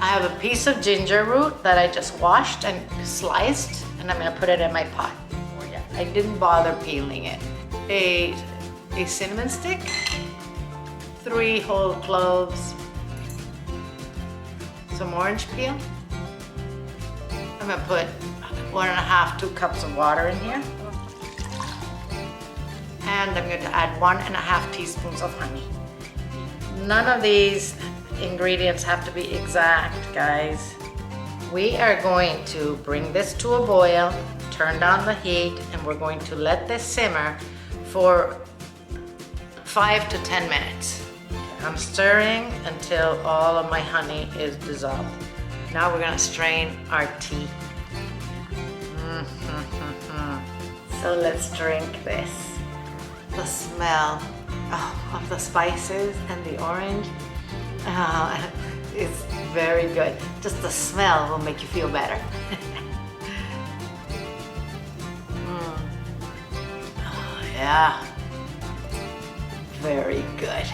I have a piece of ginger root that I just washed and sliced, and I'm gonna put it in my pot. Oh, yeah. I didn't bother peeling it. A cinnamon stick, 3 whole cloves, some orange peel. I'm gonna put 1.5, 2 cups of water in here. And I'm going to add 1.5 teaspoons of honey. None of these ingredients have to be exact, guys. We are going to bring this to a boil, turn down the heat, and we're going to let this simmer for 5 to 10 minutes. I'm stirring until all of my honey is dissolved. Now we're going to strain our tea. So let's drink this. The smell of the spices and the orange is very good. Just the smell will make you feel better. Oh, yeah, very good.